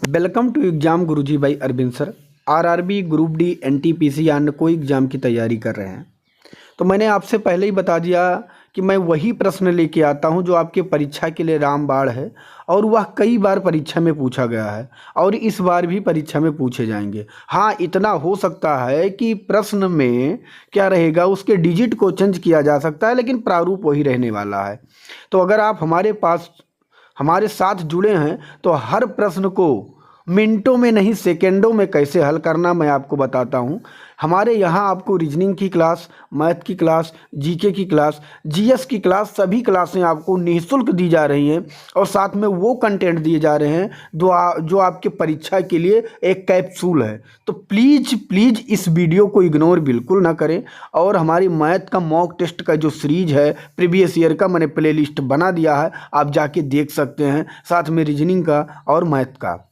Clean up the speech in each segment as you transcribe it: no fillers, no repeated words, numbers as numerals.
Welcome to exam Guruji by Arvind sir. RRB, group D, NTPC या अन्य कोई एग्जाम की तैयारी कर रहे हैं तो मैंने आपसे पहले ही बता दिया कि मैं वही प्रश्न लेके आता हूं जो आपके परीक्षा के लिए रामबाण है और वह कई बार परीक्षा में पूछा गया है और इस बार भी परीक्षा में पूछे जाएंगे। हाँ, इतना हो सकता है कि प्रश्न में क्या रहेगा उसके डिजिट को चेंज किया जा सकता है, लेकिन प्रारूप वही रहने वाला है। तो अगर आप हमारे साथ जुड़े हैं तो हर प्रश्न को मिनटों में नहीं सेकंडों में कैसे हल करना मैं आपको बताता हूं। हमारे यहाँ आपको रीजनिंग की क्लास, मैथ की क्लास, जीके की क्लास, जीएस की क्लास, सभी क्लासें आपको निःशुल्क दी जा रही हैं और साथ में वो कंटेंट दिए जा रहे हैं जो आपके परीक्षा के लिए एक कैप्सूल है। तो प्लीज़ इस वीडियो को इग्नोर बिल्कुल ना करें और हमारी मैथ का मॉक टेस्ट का जो सीरीज है प्रीवियस ईयर का मैंने प्लेलिस्ट बना दिया है, आप जाके देख सकते हैं, साथ में रीजनिंग का और मैथ का।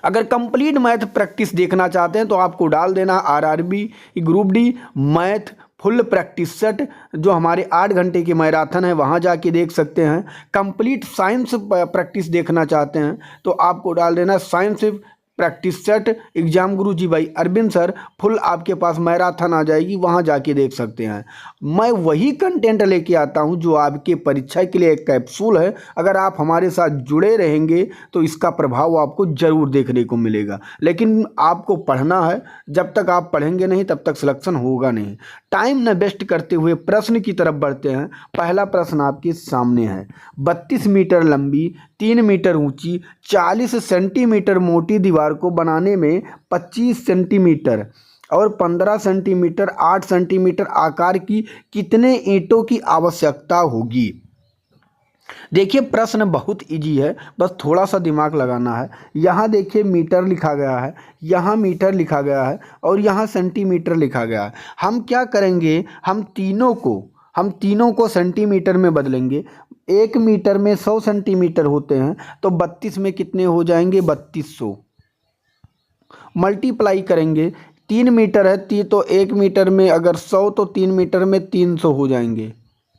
अगर कंप्लीट मैथ प्रैक्टिस देखना चाहते हैं तो आपको डाल देना RRB, group D math full practice set, जो हमारे 8 घंटे की मैराथन है, वहां जाके देख सकते हैं। कंप्लीट साइंस प्रैक्टिस देखना चाहते हैं तो आपको डाल देना साइंस प्रैक्टिस सेट एग्जाम गुरु जी भाई अरविंद सर, फुल आपके पास मैराथन आ जाएगी, वहां जाके देख सकते हैं। मैं वही कंटेंट लेके आता हूं जो आपके परीक्षा के लिए एक कैप्सूल है। अगर आप हमारे साथ जुड़े रहेंगे तो इसका प्रभाव आपको जरूर देखने को मिलेगा, लेकिन आपको पढ़ना है। जब तक आप पढ़ेंगे नहीं तब तक सिलेक्शन होगा नहीं। टाइम न वेस्ट करते हुए प्रश्न की तरफ बढ़ते हैं। पहला प्रश्न आपके सामने है। 32 मीटर लंबी, 3 मीटर ऊंची, 40 सेंटीमीटर मोटी दीवार को बनाने में 25 सेंटीमीटर और 15 सेंटीमीटर 8 सेंटीमीटर आकार की कितने ईंटों की आवश्यकता होगी। देखिए, प्रश्न बहुत इजी है, बस थोड़ा सा दिमाग लगाना है। यहाँ देखिए मीटर लिखा गया है, यहाँ मीटर लिखा गया है और यहाँ सेंटीमीटर लिखा गया है। हम क्या करेंगे, हम तीनों को सेंटीमीटर में बदलेंगे। 1 मीटर में 100 सेंटीमीटर होते हैं तो 32 में कितने हो जाएंगे, 3200। मल्टीप्लाई करेंगे, 3 मीटर है तो 1 मीटर में अगर 100 तो 3 मीटर में 300 हो जाएंगे।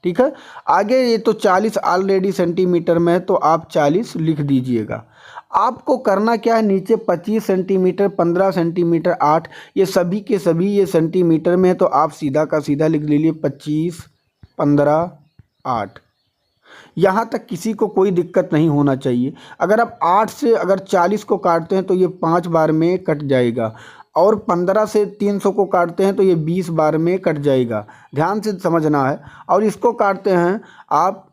ठीक है, आगे ये तो 40 ऑलरेडी सेंटीमीटर में है तो आप 40 लिख दीजिएगा। आपको करना क्या है, नीचे 25 सेंटीमीटर, 15 सेंटीमीटर, 8, ये सभी के सभी ये सेंटीमीटर में है तो आप सीधा का सीधा लिख लीजिए 25, 15, 8। यहाँ तक किसी को कोई दिक्कत नहीं होना चाहिए। अगर आप 8 से अगर 40 को काटते हैं तो ये 5 बार में कट जाएगा और 15 से 300 को काटते हैं तो ये 20 बार में कट जाएगा। ध्यान से समझना है। और इसको काटते हैं आप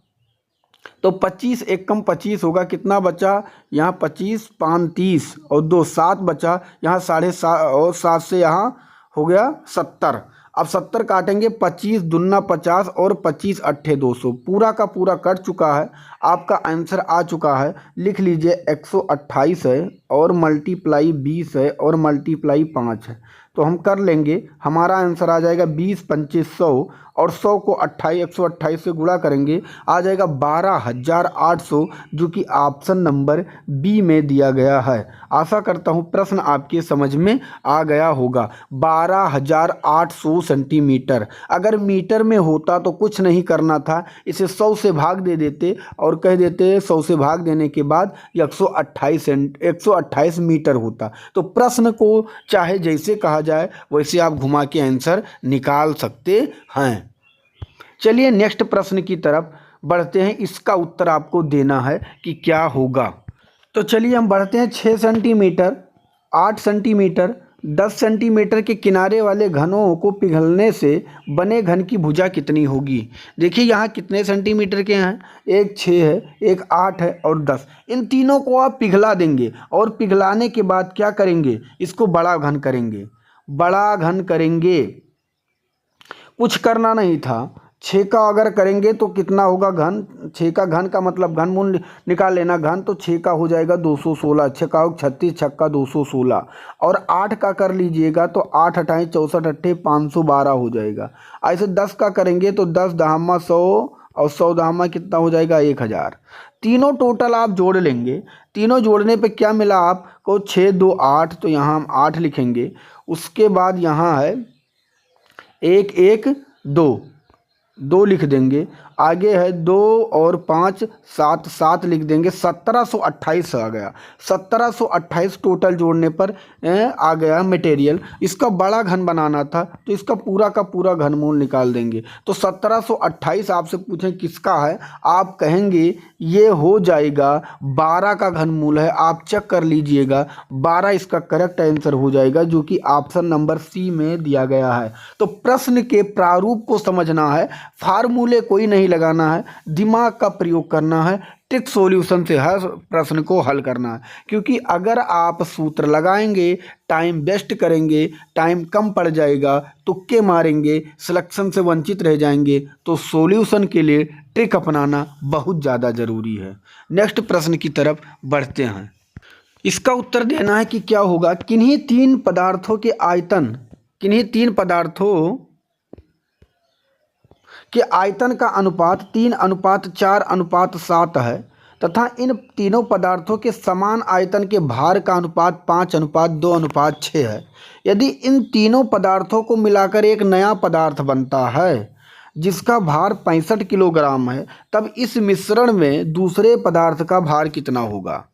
तो 25 एक कम 25 होगा, कितना बचा यहाँ 25, 5 30 और 2 7 बचा, यहाँ 7.5 और 7 से यहाँ हो गया 70। अब 70 काटेंगे, 25 दूना 50 और 25 अट्ठे 200, पूरा का पूरा कट चुका है। आपका आंसर आ चुका है, लिख लीजिए 128 है और मल्टीप्लाई 20 है और मल्टीप्लाई 5 है। तो हम कर लेंगे, हमारा आंसर आ जाएगा 20 25 100 और 100 को 128 से गुणा करेंगे, आ जाएगा 12,800, जो कि ऑप्शन नंबर बी में दिया गया है। आशा करता हूं प्रश्न आपके समझ में आ गया होगा। 12,800 सेंटीमीटर। अगर मीटर में होता तो कुछ नहीं करना था, इसे 100 से भाग दे देते और कह देते 100 से भाग देने के बाद 128 मीटर होता। तो प्रश्न को चाहे जैसे कहा जाए वैसे आप घुमा के आंसर निकाल सकते हैं। चलिए नेक्स्ट प्रश्न की तरफ बढ़ते हैं। इसका उत्तर आपको देना है कि क्या होगा। तो चलिए हम बढ़ते हैं। 6 सेंटीमीटर, 8 सेंटीमीटर, 10 सेंटीमीटर के किनारे वाले घनों को पिघलने से बने घन की भुजा कितनी होगी। देखिए यहाँ कितने सेंटीमीटर के हैं, एक 6 है, एक 8 है और 10। इन तीनों को आप पिघला देंगे और पिघलाने के बाद क्या करेंगे, इसको बड़ा घन करेंगे। बड़ा घन करेंगे, कुछ करना नहीं था। 6 का अगर करेंगे तो कितना होगा घन, 6 का घन का मतलब घन मूल निकाल लेना। घन तो 6 का हो जाएगा 216, 6 का 36, 6 का 216 और 8 का कर लीजिएगा तो 8 अट्ठाईस 64 अट्ठे 512 हो जाएगा। ऐसे 10 का करेंगे तो 10 दहामा 100 और 100 दहामा कितना हो जाएगा 1000। तीनों टोटल आप जोड़ लेंगे। तीनों जोड़ने पे क्या मिला आपको, 6 2 8, तो यहाँ हम 8 लिखेंगे। उसके बाद यहाँ है 1 1 2 लिख देंगे। आगे है 2 और 5 7 7 लिख देंगे, 1728 आ गया। 1728 टोटल जोड़ने पर आ गया मटेरियल। इसका बड़ा घन बनाना था तो इसका पूरा का पूरा घनमूल निकाल देंगे। तो 1728 आपसे पूछें किसका है, आप कहेंगे ये हो जाएगा 12 का घनमूल है। आप चेक कर लीजिएगा, 12 इसका करेक्ट आंसर हो जाएगा, जो कि ऑप्शन नंबर सी में दिया गया है। तो प्रश्न के प्रारूप को समझना है, फार्मूले कोई नहीं लगाना है, दिमाग का प्रयोग करना है, ट्रिक सॉल्यूशन से हर प्रश्न को हल करना है। क्योंकि अगर आप सूत्र लगाएंगे, टाइम वेस्ट करेंगे, टाइम कम पड़ जाएगा, तुक्के मारेंगे, सिलेक्शन से वंचित रह जाएंगे, तो सॉल्यूशन के लिए ट्रिक अपनाना बहुत ज़्यादा ज़रूरी है। नेक्स्ट प्रश्न की तरफ बढ़ते हैं। इसका उत्तर देना है कि क्या होगा, किन्हीं तीन पदार्थों के आयतन, किन्हीं तीन पदार्थों के आयतन का अनुपात 3:4:7 है तथा इन तीनों पदार्थों के समान आयतन के भार का अनुपात 5:2:6 है। यदि इन तीनों पदार्थों को मिलाकर एक नया पदार्थ बनता है जिसका भार 65 किलोग्राम है, तब इस मिश्रण में दूसरे पदार्थ का भार कितना होगा।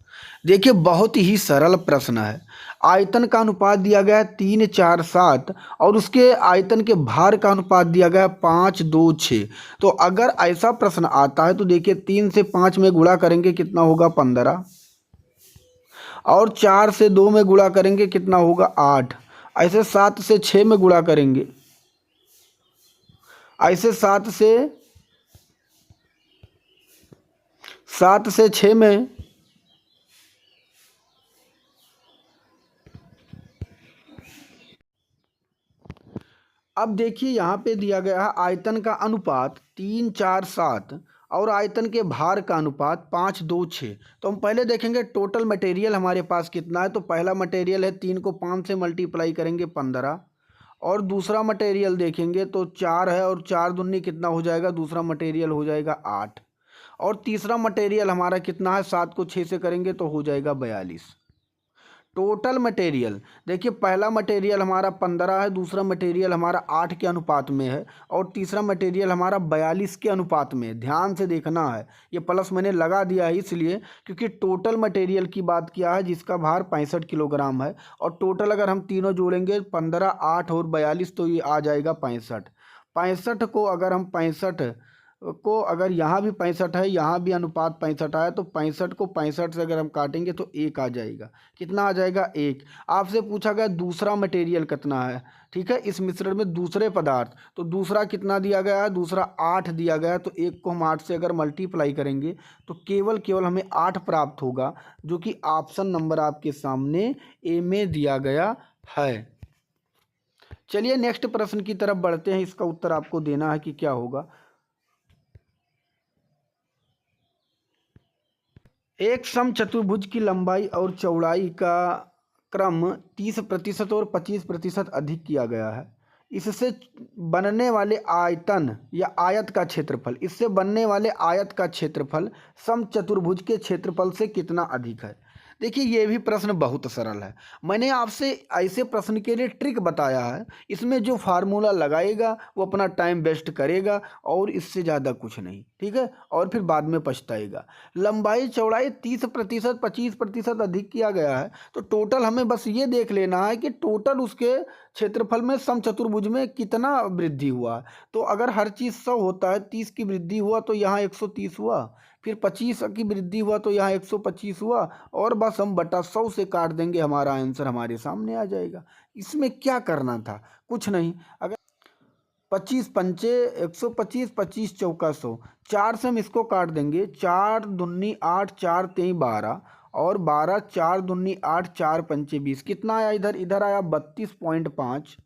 देखिए, बहुत ही सरल प्रश्न है। आयतन का अनुपात दिया गया है 3:4:7 और उसके आयतन के भार का अनुपात दिया गया है 5:2:6। तो अगर ऐसा प्रश्न आता है तो देखिए, 3 से 5 में गुणा करेंगे कितना होगा 15, और 4 से 2 में गुणा करेंगे कितना होगा 8, ऐसे 7 से 6 में गुणा करेंगे, ऐसे 7 से 6 में, अब देखिए यहाँ पे दिया गया है आयतन का अनुपात 3:4:7 और आयतन के भार का अनुपात 5:2:6। तो हम पहले देखेंगे टोटल मटेरियल हमारे पास कितना है। तो पहला मटेरियल है 3 को 5 से मल्टीप्लाई करेंगे 15, और दूसरा मटेरियल देखेंगे तो 4 है और 4 दूनी कितना हो जाएगा, दूसरा मटेरियल हो जाएगा 8, और तीसरा मटेरियल हमारा कितना है, 7 को 6 से करेंगे तो हो जाएगा 42। टोटल मटेरियल देखिए, पहला मटेरियल हमारा 15 है, दूसरा मटेरियल हमारा 8 के अनुपात में है, और तीसरा मटेरियल हमारा 42 के अनुपात में है। ध्यान से देखना है, ये प्लस मैंने लगा दिया है इसलिए क्योंकि टोटल मटेरियल की बात किया है जिसका भार 65 किलोग्राम है, और टोटल अगर हम तीनों जोड़ेंगे 15, 8 और 42 तो ये आ जाएगा 65। 65 को अगर हम 65 को अगर यहाँ भी 65 है, यहाँ भी अनुपात 65 आया, तो 65 को 65 से अगर हम काटेंगे तो 1 आ जाएगा। कितना आ जाएगा 1। आपसे पूछा गया दूसरा मटेरियल कितना है, ठीक है, इस मिश्रण में दूसरे पदार्थ, तो दूसरा कितना दिया गया है, दूसरा 8 दिया गया है। तो 1 को हम 8 से अगर मल्टीप्लाई करेंगे तो केवल हमें 8 प्राप्त होगा, जो कि ऑप्शन नंबर आपके सामने ए में दिया गया है। चलिए नेक्स्ट प्रश्न की तरफ बढ़ते हैं। इसका उत्तर आपको देना है कि क्या होगा। एक समचतुर्भुज की लंबाई और चौड़ाई का क्रम 30% और 25% अधिक किया गया है। इससे बनने वाले आयतन या आयत का क्षेत्रफल, इससे बनने वाले आयत का क्षेत्रफल समचतुर्भुज के क्षेत्रफल से कितना अधिक है। देखिए, ये भी प्रश्न बहुत सरल है। मैंने आपसे ऐसे प्रश्न के लिए ट्रिक बताया है। इसमें जो फार्मूला लगाएगा वो अपना टाइम वेस्ट करेगा और इससे ज़्यादा कुछ नहीं, ठीक है, और फिर बाद में पछताएगा। लंबाई चौड़ाई 30%, 25% अधिक किया गया है, तो टोटल हमें बस ये देख लेना है कि टोटल उसके क्षेत्रफल में समचतुर्भुज में कितना वृद्धि हुआ। तो अगर हर चीज़ 100 होता है, 30 की वृद्धि हुआ तो यहाँ 130 हुआ, फिर 25 की वृद्धि हुआ तो यहाँ 125 हुआ, और बस हम बटा 100 से काट देंगे, हमारा आंसर हमारे सामने आ जाएगा। इसमें क्या करना था, कुछ नहीं। अगर 25 पंचे 125, 25 चौका 100, 4 से हम इसको काट देंगे, 4 दूनी 8, 4 तेई 12, और 12, 4 दूनी 8, 4 पंचे 20। कितना आया इधर आया 32.5,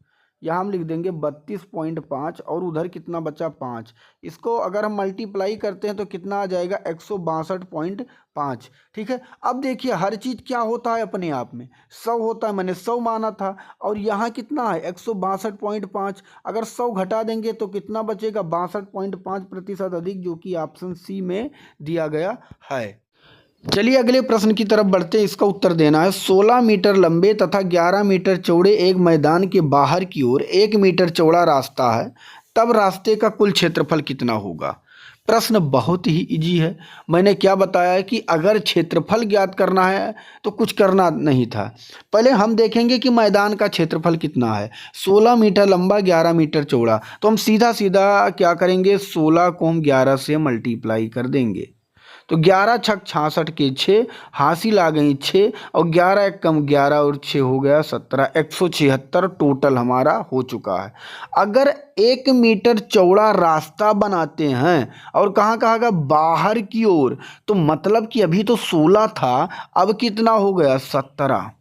यहाँ हम लिख देंगे 32.5, और उधर कितना बचा 5। इसको अगर हम मल्टीप्लाई करते हैं तो कितना आ जाएगा 162.5, ठीक है। अब देखिए, हर चीज़ क्या होता है अपने आप में 100 होता है, मैंने 100 माना था, और यहाँ कितना है 162.5। अगर 100 घटा देंगे तो कितना बचेगा 62.5% अधिक, जो कि ऑप्शन सी में दिया गया है। चलिए अगले प्रश्न की तरफ बढ़ते हैं। इसका उत्तर देना है 16 मीटर लंबे तथा 11 मीटर चौड़े एक मैदान के बाहर की ओर 1 मीटर चौड़ा रास्ता है, तब रास्ते का कुल क्षेत्रफल कितना होगा। प्रश्न बहुत ही इजी है। मैंने क्या बताया है कि अगर क्षेत्रफल ज्ञात करना है तो कुछ करना नहीं था। पहले हम देखेंगे कि मैदान का क्षेत्रफल कितना है। 16 मीटर लंबा, 11 मीटर चौड़ा। तो हम सीधा सीधा क्या करेंगे, 16 को हम 11 से मल्टीप्लाई कर देंगे। तो 11 छक 66 के 6, हासिल आ गई 6, और 11 एक कम 11 और 6 हो गया 17, 176 टोटल हमारा हो चुका है। अगर 1 मीटर चौड़ा रास्ता बनाते हैं और कहाँ कहाँ का, बाहर की ओर, तो मतलब कि अभी तो 16 था, अब कितना हो गया 17,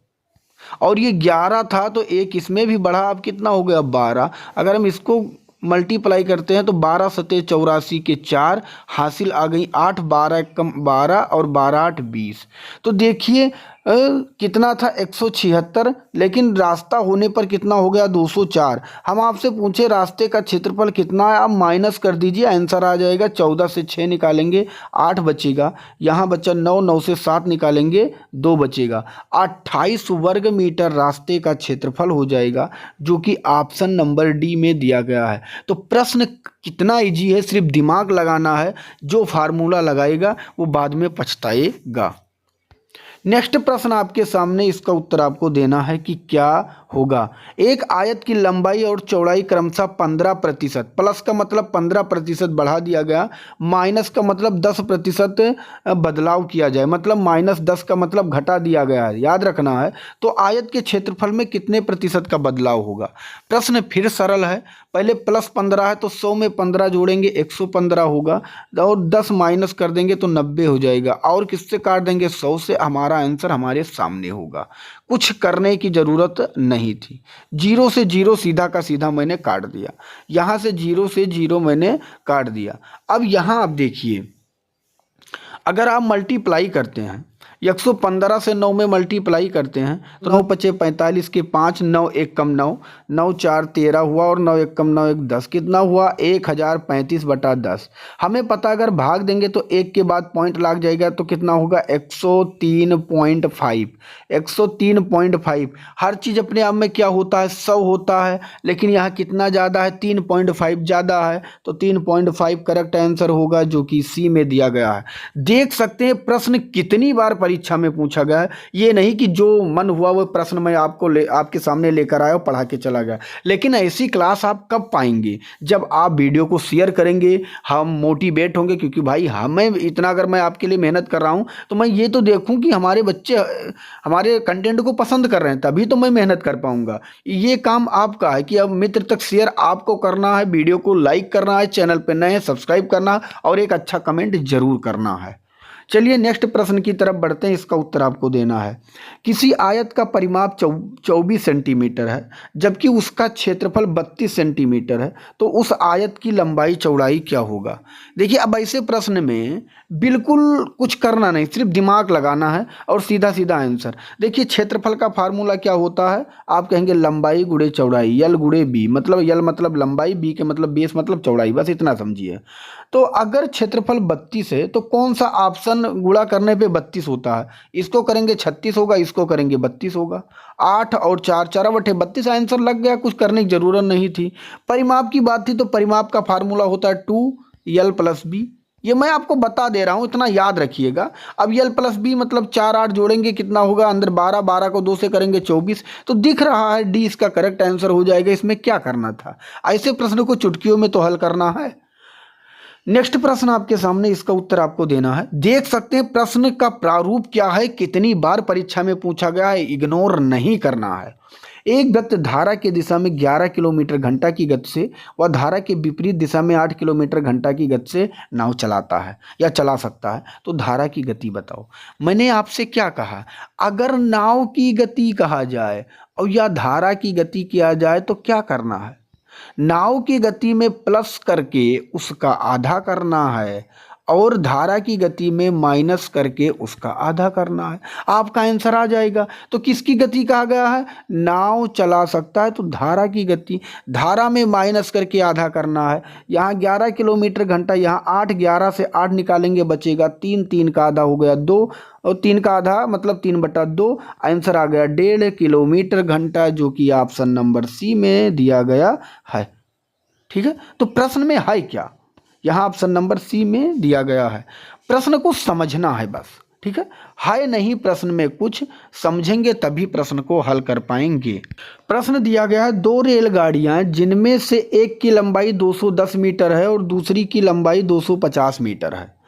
और ये 11 था तो एक इसमें भी बढ़ा, अब कितना हो गया 12। अगर हम इसको मल्टीप्लाई करते हैं तो 12 सते 84 के 4, हासिल आ गई 8, 12 कम 12 और 12 8 20। तो देखिए कितना था 176, लेकिन रास्ता होने पर कितना हो गया 204। हम आपसे पूछे रास्ते का क्षेत्रफल कितना है, आप माइनस कर दीजिए, आंसर आ जाएगा 14 से 6 निकालेंगे 8 बचेगा, यहाँ बचा 9, 9 से 7 निकालेंगे 2 बचेगा, 28 वर्ग मीटर रास्ते का क्षेत्रफल हो जाएगा, जो कि ऑप्शन नंबर डी में दिया गया है। तो प्रश्न कितना इजी है, सिर्फ दिमाग लगाना है। जो फार्मूला लगाएगा वो बाद में पछताएगा। नेक्स्ट प्रश्न आपके सामने, इसका उत्तर आपको देना है कि क्या होगा। एक आयत की लंबाई और चौड़ाई क्रमशः 15%, प्लस का मतलब 15% बढ़ा दिया गया, माइनस का मतलब 10% बदलाव किया जाए, मतलब -10 का मतलब घटा दिया गया है, याद रखना है। तो आयत के क्षेत्रफल में कितने प्रतिशत का बदलाव होगा। प्रश्न फिर सरल है। पहले +15 है तो 100 में 15 जोड़ेंगे 115 होगा, और 10 माइनस कर देंगे तो 90 हो जाएगा, और किससे काट देंगे 100 से। हमारा आंसर हमारे सामने होगा, कुछ करने की ज़रूरत नहीं थी। 0 से 0 सीधा का सीधा मैंने काट दिया, यहाँ से 0 से 0 मैंने काट दिया। अब यहाँ आप देखिए, अगर आप मल्टीप्लाई करते हैं 115 से 9 में मल्टीप्लाई करते हैं तो 9 पचे 45 के 5, 9 एक कम 9, 9 4 13 हुआ, और 9 एक कम 9 एक 10, कितना हुआ 1035/10। हमें पता अगर भाग देंगे तो एक के बाद पॉइंट लग जाएगा, तो कितना होगा 103.5, 103.5। हर चीज़ अपने आप में क्या होता है 100 होता है, लेकिन यहाँ कितना ज़्यादा है 3.5 ज़्यादा है, तो 3.5 करेक्ट आंसर होगा, जो कि सी में दिया गया है। देख सकते हैं प्रश्न कितनी बार परीक्षा में पूछा गया है। ये नहीं कि जो मन हुआ वो प्रश्न मैं आपके सामने लेकर आया और पढ़ा के चला गया। लेकिन ऐसी क्लास आप कब पाएंगे, जब आप वीडियो को शेयर करेंगे, हम मोटिवेट होंगे, क्योंकि भाई हमें इतना, अगर मैं आपके लिए मेहनत कर रहा हूँ तो मैं ये तो देखूँ कि हमारे बच्चे हमारे कंटेंट को पसंद कर रहे हैं, तभी तो मैं मेहनत कर पाऊंगा। ये काम आपका है कि अब मित्र तक शेयर आपको करना है, वीडियो को लाइक करना है, चैनल पर नए हैं सब्सक्राइब करना, और एक अच्छा कमेंट जरूर करना है। चलिए नेक्स्ट प्रश्न की तरफ बढ़ते हैं, इसका उत्तर आपको देना है। किसी आयत का परिमाप 24 सेंटीमीटर है, जबकि उसका क्षेत्रफल 32 सेंटीमीटर है, तो उस आयत की लंबाई चौड़ाई क्या होगा। देखिए अब ऐसे प्रश्न में बिल्कुल कुछ करना नहीं, सिर्फ दिमाग लगाना है और सीधा सीधा आंसर। देखिए क्षेत्रफल का फार्मूला क्या होता है, आप कहेंगे लंबाई गुणे चौड़ाई, यल गुणे बी, मतलब यल मतलब लंबाई, बी के मतलब बेस मतलब चौड़ाई, बस इतना समझिए। तो अगर क्षेत्रफल 32 है तो कौन सा ऑप्शन गुणा करने पे 32 होता है, इसको करेंगे 36 होगा, इसको करेंगे 32 होगा। 8 और 4 4 बटे 32 आंसर लग गया, कुछ करने की जरूरत नहीं थी। परिमाप की बात थी तो परिमाप का फार्मूला होता है 2l + b, ये मैं आपको बता दे रहा हूँ, इतना याद रखिएगा। अब l + b मतलब 4 8 जोड़ेंगे कितना होगा, अंदर 12, 12 को 2 से करेंगे 24, तो दिख रहा है डी इसका करेक्ट आंसर हो जाएगा। इसमें क्या करना था, ऐसे प्रश्न को चुटकियों में तो हल करना है। नेक्स्ट प्रश्न आपके सामने, इसका उत्तर आपको देना है। देख सकते हैं प्रश्न का प्रारूप क्या है, कितनी बार परीक्षा में पूछा गया है, इग्नोर नहीं करना है। एक व्यक्ति धारा की दिशा में 11 किलोमीटर घंटा की गति से व धारा के विपरीत दिशा में 8 किलोमीटर घंटा की गति से नाव चलाता है या चला सकता है, तो धारा की गति बताओ। मैंने आपसे क्या कहा, अगर नाव की गति कहा जाए और या धारा की गति किया जाए तो क्या करना है, नाव की गति में प्लस करके उसका आधा करना है, और धारा की गति में माइनस करके उसका आधा करना है, आपका आंसर आ जाएगा। तो किसकी गति कहा गया है, नाव चला सकता है तो धारा की गति, धारा में माइनस करके आधा करना है। यहाँ 11 किलोमीटर घंटा, यहाँ 8, 11 से 8 निकालेंगे बचेगा 3, 3 का आधा हो गया 2, और 3 का आधा मतलब 3/2, आंसर आ गया 1.5 किलोमीटर घंटा, जो कि ऑप्शन नंबर सी में दिया गया है। ठीक है, तो प्रश्न में है क्या, यहाँ ऑप्शन नंबर सी में दिया गया है। प्रश्न को समझना है बस, ठीक है नहीं प्रश्न में कुछ, समझेंगे तभी प्रश्न को हल कर पाएंगे। प्रश्न दिया गया है, दो रेलगाड़ियां जिनमें से एक की लंबाई 210 मीटर है और दूसरी की लंबाई 250 मीटर है,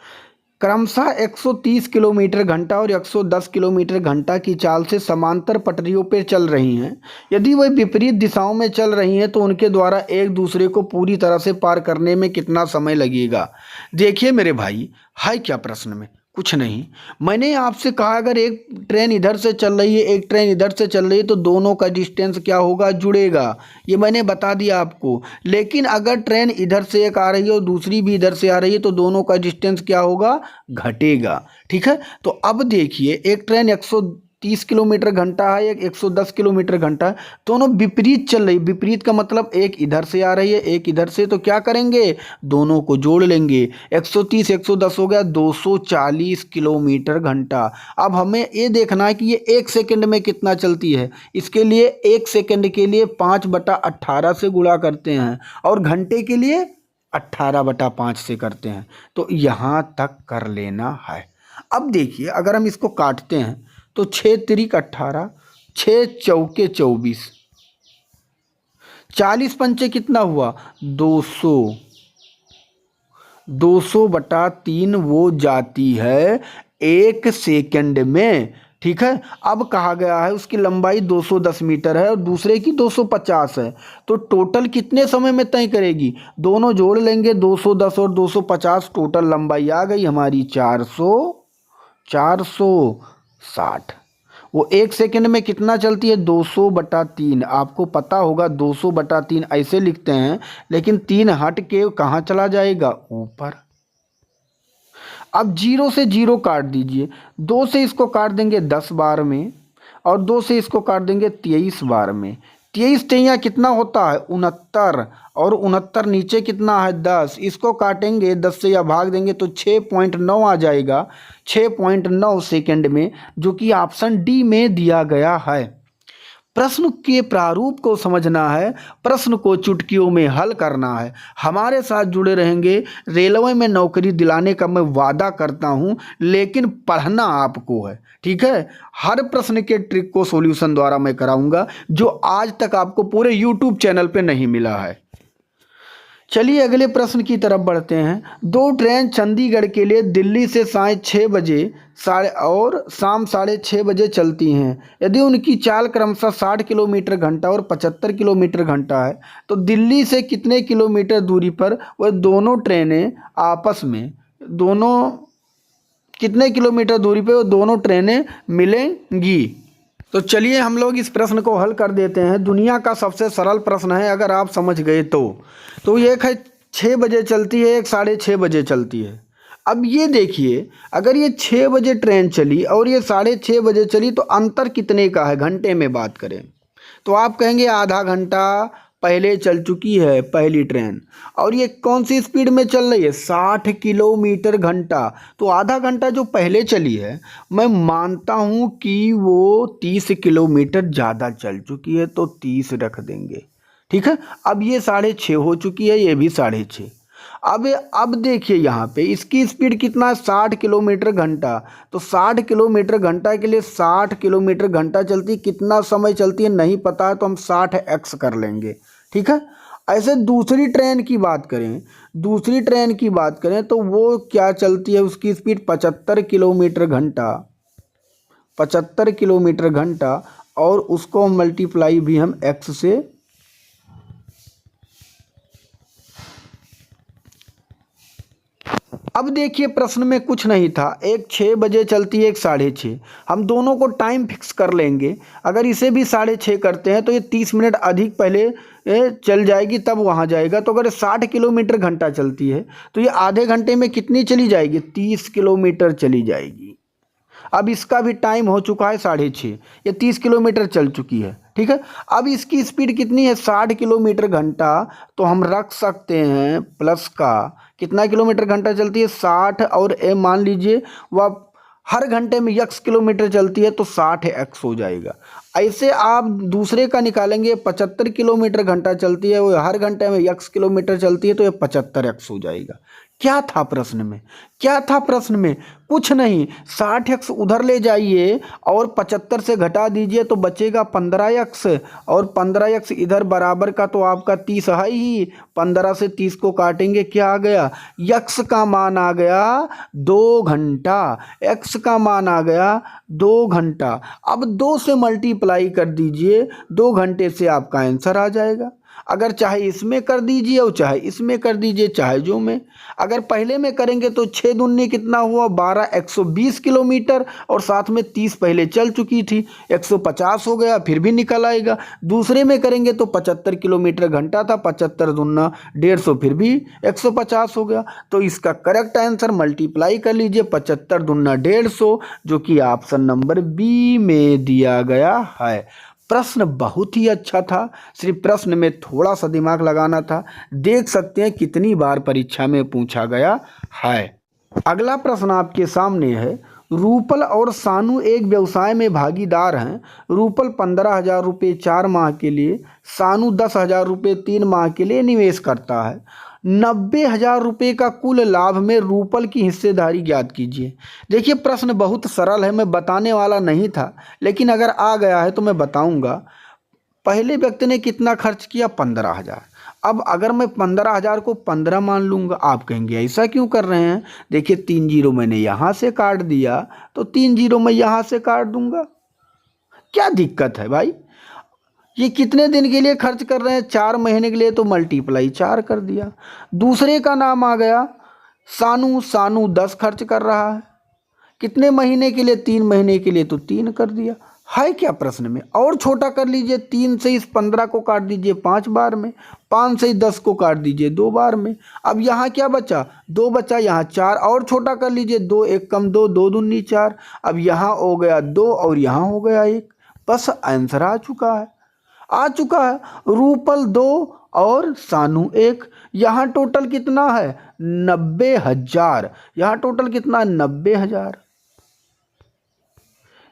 क्रमशः 130 किलोमीटर घंटा और 110 किलोमीटर घंटा की चाल से समांतर पटरियों पर चल रही हैं। यदि वह विपरीत दिशाओं में चल रही हैं तो उनके द्वारा एक दूसरे को पूरी तरह से पार करने में कितना समय लगेगा। देखिए मेरे भाई, है क्या प्रश्न में? कुछ नहीं। मैंने आपसे कहा अगर एक ट्रेन इधर से चल रही है, एक ट्रेन इधर से चल रही है, तो दोनों का डिस्टेंस क्या होगा? जुड़ेगा। ये मैंने बता दिया आपको। लेकिन अगर ट्रेन इधर से एक आ रही है और दूसरी भी इधर से आ रही है तो दोनों का डिस्टेंस क्या होगा? घटेगा। ठीक है, तो अब देखिए, एक ट्रेन 130 किलोमीटर घंटा है, एक 110 किलोमीटर घंटा है, दोनों विपरीत चल रही। विपरीत का मतलब एक इधर से आ रही है, एक इधर से, तो क्या करेंगे? दोनों को जोड़ लेंगे। 130 110 हो गया 240 किलोमीटर घंटा। अब हमें ये देखना है कि ये एक सेकंड में कितना चलती है। इसके लिए एक सेकंड के लिए 5/18 से गुणा करते हैं और घंटे के लिए 18/5 से करते हैं। तो यहाँ तक कर लेना है। अब देखिए, अगर हम इसको काटते हैं तो 6 तिरिक 18, 6 चौके 24, 40 पंचे कितना हुआ? 200। 200/3 वो जाती है एक सेकंड में। ठीक है, अब कहा गया है उसकी लंबाई 210 मीटर है और दूसरे की 250 है, तो टोटल कितने समय में तय करेगी? दोनों जोड़ लेंगे, 210 और 250, टोटल लंबाई आ गई हमारी 460। वो एक सेकंड में कितना चलती है? 200/3। आपको पता होगा 200/3 ऐसे लिखते हैं, लेकिन 3 हट के कहाँ चला जाएगा? ऊपर। अब 0 से 0 काट दीजिए, 2 से इसको काट देंगे 10 बार में और 2 से इसको काट देंगे 23 बार में। 23 तिया कितना होता है? 69, और 69 नीचे कितना है? 10। इसको काटेंगे 10 से या भाग देंगे तो 6.9 आ जाएगा, 6.9 सेकंड में, जो कि ऑप्शन डी में दिया गया है। प्रश्न के प्रारूप को समझना है, प्रश्न को चुटकियों में हल करना है। हमारे साथ जुड़े रहेंगे, रेलवे में नौकरी दिलाने का मैं वादा करता हूं, लेकिन पढ़ना आपको है। ठीक है, हर प्रश्न के ट्रिक को सॉल्यूशन द्वारा मैं कराऊंगा, जो आज तक आपको पूरे यूट्यूब चैनल पे नहीं मिला है। चलिए अगले प्रश्न की तरफ बढ़ते हैं। दो ट्रेन चंडीगढ़ के लिए दिल्ली से साय 6 बजे और शाम 6:30 बजे चलती हैं। यदि उनकी चाल क्रमशः 60 किलोमीटर घंटा और 75 किलोमीटर घंटा है, तो दिल्ली से कितने किलोमीटर दूरी पर वह दोनों ट्रेनें आपस में, कितने किलोमीटर दूरी पर वह दोनों ट्रेनें मिलेंगी? तो चलिए हम लोग इस प्रश्न को हल कर देते हैं। दुनिया का सबसे सरल प्रश्न है, अगर आप समझ गए तो एक है 6 बजे चलती है, एक 6:30 बजे चलती है। अब ये देखिए, अगर ये 6 बजे ट्रेन चली और ये 6:30 बजे चली, तो अंतर कितने का है? घंटे में बात करें तो आप कहेंगे आधा घंटा पहले चल चुकी है पहली ट्रेन, और ये कौन सी स्पीड में चल रही है? 60 किलोमीटर घंटा। तो आधा घंटा जो पहले चली है, मैं मानता हूँ कि वो 30 किलोमीटर ज़्यादा चल चुकी है, तो 30 रख देंगे। ठीक है, अब ये 6:30 हो चुकी है, ये भी 6:30। अब देखिए यहाँ पे इसकी स्पीड कितना है? 60 किलोमीटर घंटा। तो 60 किलोमीटर घंटा के लिए 60 किलोमीटर घंटा चलती, कितना समय चलती है नहीं पता है, तो हम 60x कर लेंगे। ठीक है, ऐसे दूसरी ट्रेन की बात करें तो वो क्या चलती है? उसकी स्पीड 75 किलोमीटर घंटा, 75 किलोमीटर घंटा, और उसको मल्टीप्लाई भी हम x से। अब देखिए प्रश्न में कुछ नहीं था, एक 6 बजे चलती है, एक 6:30। हम दोनों को टाइम फिक्स कर लेंगे। अगर इसे भी 6:30 करते हैं तो ये 30 मिनट अधिक पहले चल जाएगी, तब वहाँ जाएगा। तो अगर 60 किलोमीटर घंटा चलती है तो ये आधे घंटे में कितनी चली जाएगी? 30 किलोमीटर चली जाएगी। अब इसका भी टाइम हो चुका है 6:30, ये 30 किलोमीटर चल चुकी है। ठीक है, अब इसकी स्पीड कितनी है? 60 किलोमीटर घंटा। तो हम रख सकते हैं प्लस का, कितना किलोमीटर घंटा चलती है? 60, और मान लीजिए वह हर घंटे में x किलोमीटर चलती है तो 60x हो जाएगा। ऐसे आप दूसरे का निकालेंगे, 75 किलोमीटर घंटा चलती है, वो हर घंटे में x किलोमीटर चलती है तो ये 75x हो जाएगा। क्या था प्रश्न में, क्या था प्रश्न में? कुछ नहीं, 60x उधर ले जाइए और 75 से घटा दीजिए तो बचेगा 15x, और 15x इधर बराबर का तो आपका 30 है ही। 15 से 30 को काटेंगे, क्या आ गया? x का मान आ गया 2 घंटा, x का मान आ गया 2 घंटा। अब 2 से मल्टीप्लाई कर दीजिए, 2 घंटे से आपका आंसर आ जाएगा। अगर चाहे इसमें कर दीजिए और चाहे इसमें कर दीजिए, चाहे जो में। अगर पहले में करेंगे तो 6 दूनी कितना हुआ? 12, 120 किलोमीटर, और साथ में 30 पहले चल चुकी थी, 150 हो गया, फिर भी निकल आएगा। दूसरे में करेंगे तो 75 किलोमीटर घंटा था, 75 दूना 150, फिर भी 150 हो गया। तो इसका करेक्ट आंसर मल्टीप्लाई कर लीजिए, 75 दूना 150, जो कि ऑप्शन नंबर बी में दिया गया है। प्रश्न बहुत ही अच्छा था, सिर्फ प्रश्न में थोड़ा सा दिमाग लगाना था। देख सकते हैं कितनी बार परीक्षा में पूछा गया है। अगला प्रश्न आपके सामने है, रूपल और सानू एक व्यवसाय में भागीदार हैं। रूपल 15,000 रुपये 4 माह के लिए, सानू 10,000 रुपये 3 माह के लिए निवेश करता है। 90,000 रुपये का कुल लाभ में रूपल की हिस्सेदारी ज्ञात कीजिए। देखिए प्रश्न बहुत सरल है, मैं बताने वाला नहीं था, लेकिन अगर आ गया है तो मैं बताऊंगा। पहले व्यक्ति ने कितना खर्च किया? 15,000। अब अगर मैं 15,000 को 15 मान लूँगा, आप कहेंगे ऐसा क्यों कर रहे हैं? देखिए 3 जीरो मैंने यहाँ से काट दिया तो 3 जीरो मैं यहाँ से काट दूंगा, क्या दिक्कत है भाई? ये कितने दिन के लिए खर्च कर रहे हैं? 4 महीने के लिए, तो मल्टीप्लाई 4 कर दिया। दूसरे का नाम आ गया सानू, सानू 10 खर्च कर रहा है। कितने महीने के लिए? 3 महीने के लिए, तो 3 कर दिया। है क्या प्रश्न में? और छोटा कर लीजिए, 3 से इस 15 को काट दीजिए 5 बार में, 5 से 10 को काट दीजिए 2 बार में। अब यहाँ क्या बचा? 2 बचा, यहाँ 4 और छोटा कर लीजिए, 2 1 कम 2, 2 दूनी 4। अब यहाँ हो गया 2 और यहाँ हो गया 1, बस आंसर आ चुका है, आ चुका है। रूपल 2 और सानू 1। यहाँ टोटल कितना है? 90,000। यहाँ टोटल कितना है? 90,000।